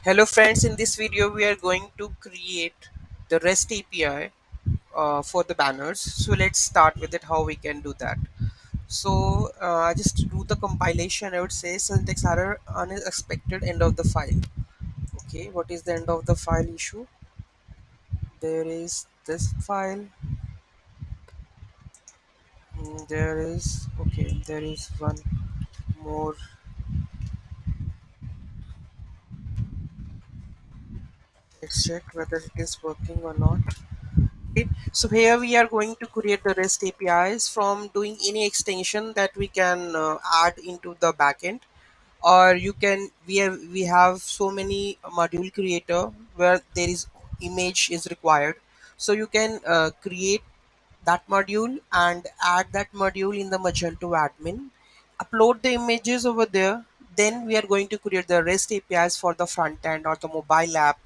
Hello friends, in this video we are going to create the REST API for the banners. So let's start with it how we can do that. So I just do the compilation. I would say syntax error unexpected end of the file. Okay, what is the end of the file issue? There is this file. There is okay. There is one more. Let's check whether it is working or not. Okay, so here we are going to create the REST APIs from doing any extension that we can add into the backend, or you can we have so many module creator where there is image is required, so you can create that module and add that module in the Magento admin, upload the images over there. Then we are going to create the REST APIs for the front end or the mobile app.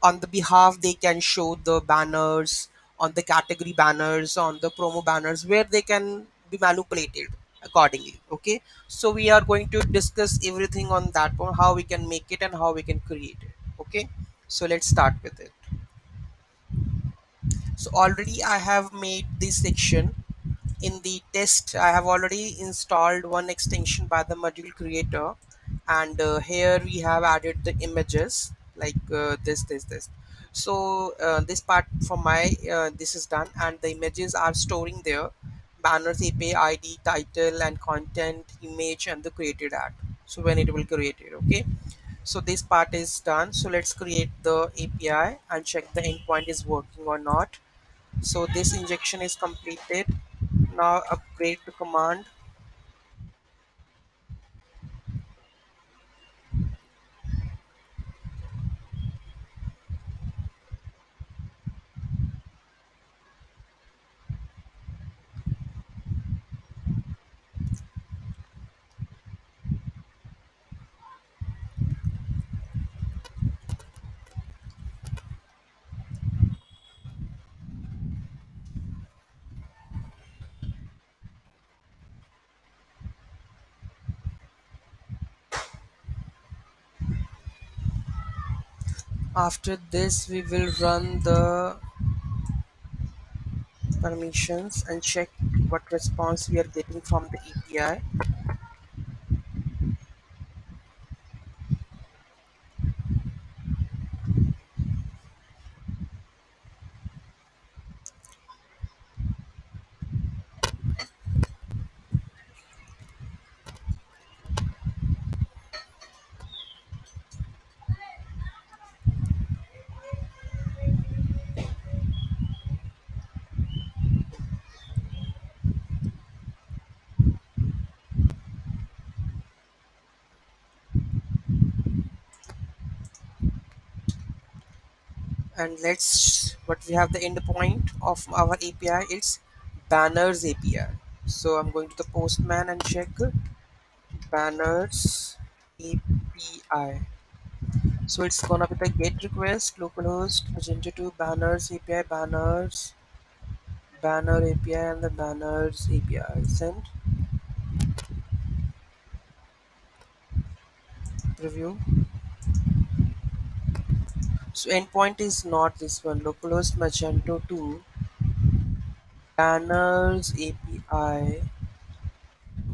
On the behalf they can show the banners on the category banners, on the promo banners, where they can be manipulated accordingly. Okay, so we are going to discuss everything on that one, how we can make it and how we can create it. Okay, so let's start with it. So already I have made this section. In the test I have already installed one extension by the module creator, and here we have added the images like this. So this part from my this is done, and the images are storing there: banners, API ID, title and content, image, and the created ad. So when it will create it. Okay, so this part is done. So let's create the API and check the endpoint is working or not. So this injection is completed. Now upgrade to command. After this we will run the permissions and check what response we are getting from the API. And let's what we have the endpoint of our API, it's banners API. So I'm going to the postman and check banners API. So it's gonna be the get request localhost magento 2 banners API, banners banner API, and the banners API send preview. So endpoint is not this one. Localhost Magento 2 banners API.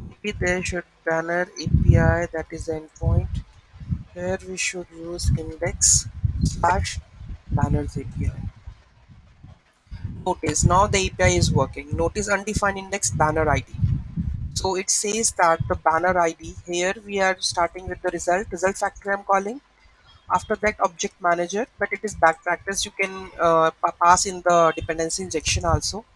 Maybe there should banner API, that is the endpoint. Here we should use index slash banners API. Notice now the API is working. Notice undefined index banner ID. So it says that the banner ID, here we are starting with the result factory I'm calling. After that object manager, but it is back practice. You can pass in the dependency injection also.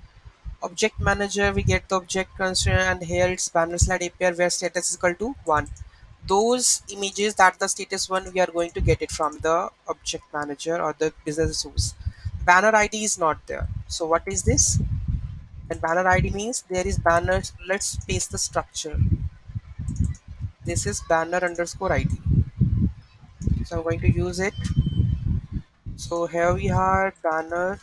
Object manager, we get the object constraint, and here it's banner slide API where status is equal to 1. Those images that the status 1, we are going to get it from the object manager or the business source. Banner ID is not there. So what is this? And banner ID means there is banner. Let's paste the structure. This is banner underscore ID. So I'm going to use it. So here we have banner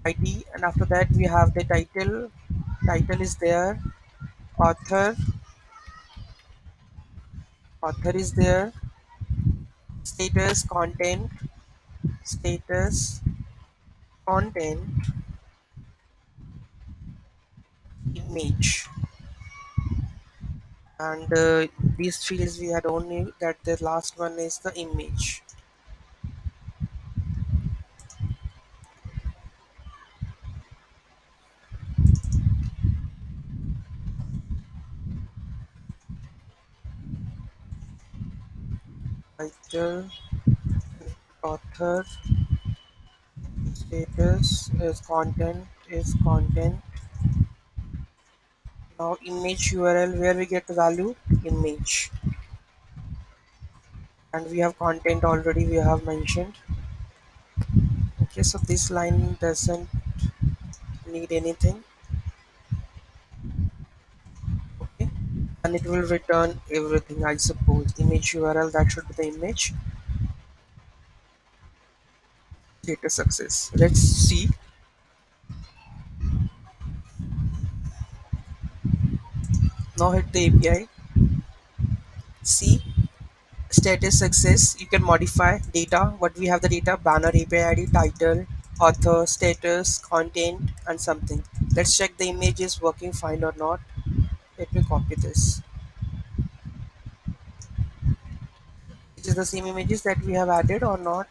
ID, and after that we have the title. Title is there. Author. Author is there. status content, status content image, and these fields we had only that the last one is the image. Title, author, status is content. Now image URL where we get the value image, and we have content already we have mentioned. Okay, so this line doesn't need anything. Okay, and it will return everything, I suppose. Image URL, that should be the image. Status success. Let's see. Now hit the API. See, status success. You can modify data. What we have, the data: banner, API ID, title, author, status, content, and something. Let's check the image is working fine or not. Let me copy this. It is the same images that we have added or not.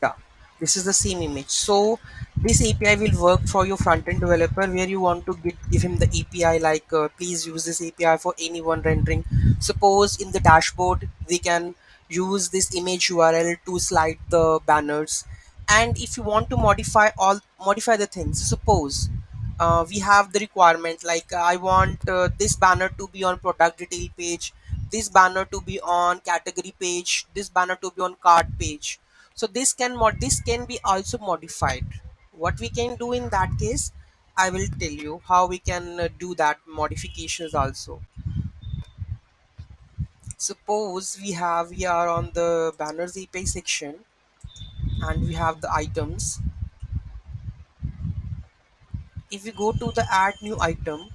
Yeah, this is the same image. So this API will work for your front-end developer where you want to give him the API like please use this API for anyone rendering. Suppose in the dashboard we can use this image URL to slide the banners, and if you want to modify the things, suppose we have the requirement like I want this banner to be on product detail page, this banner to be on category page, this banner to be on cart page. So this can be also modified. What we can do in that case, I will tell you how we can do that modifications also. Suppose we are on the banners API section and we have the items. If we go to the add new item,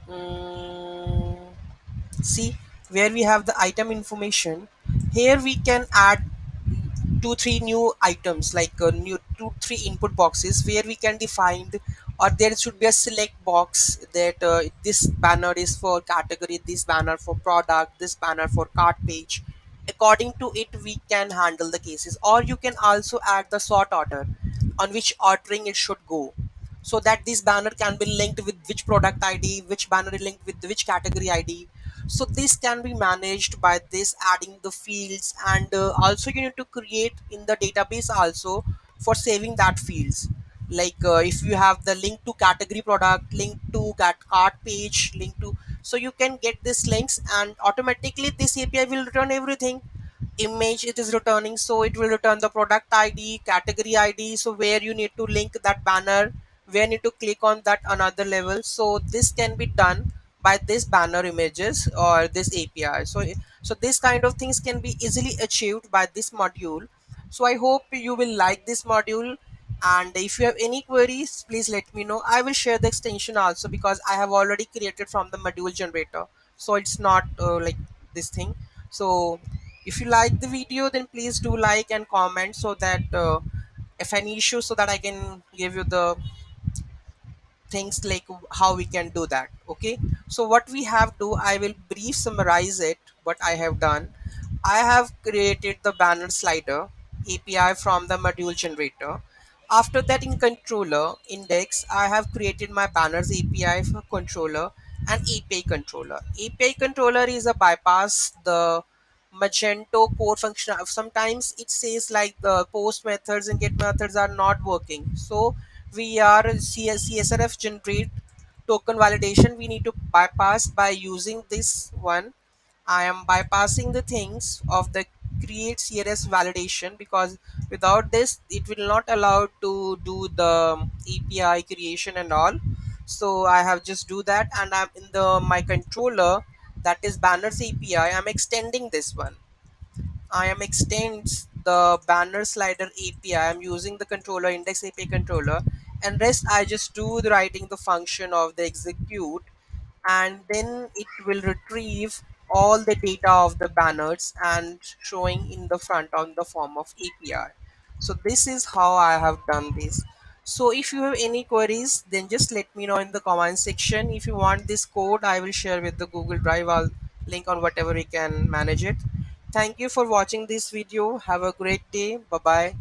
mm, see where we have the item information, here we can add two three new items like new two three input boxes where we can define or there should be a select box that this banner is for category, this banner for product, this banner for cart page. According to it we can handle the cases, or you can also add the sort order on which ordering it should go, so that this banner can be linked with which product ID, which banner is linked with which category ID. So this can be managed by this adding the fields, and also you need to create in the database also for saving that fields. Like if you have the link to category product, link to cart page, link to, so you can get these links and automatically this API will return everything. Image it is returning, so it will return the product ID, category ID, so where you need to link that banner, where you need to click on that another level. So this can be done by this banner images or this API. So this kind of things can be easily achieved by this module. So I hope you will like this module, and if you have any queries please let me know. I will share the extension also because I have already created from the module generator, so it's not like this thing. So if you like the video then please do like and comment, so that if any issue, so that I can give you the things like how we can do that. Okay, so what we have to, I will brief summarize it what I have done. I have created the banner slider API from the module generator. After that, in controller index I have created my banners API for controller and API controller. API controller is a bypass the Magento core function. Sometimes it says like the post methods and get methods are not working, so we are CSRF generate token validation we need to bypass by using this one. I am bypassing the things of the create CRS validation because without this it will not allow to do the API creation and all. So I have just do that, and I'm in the my controller, that is banners API, I'm extending this one. I am extends the banner slider API. I'm using the controller index API controller, and rest I just do the writing the function of the execute, and then it will retrieve all the data of the banners and showing in the front on the form of API. So this is how I have done this. So if you have any queries, then just let me know in the comment section. If you want this code, I will share with the Google Drive. I'll link on whatever we can manage it. Thank you for watching this video. Have a great day. Bye bye.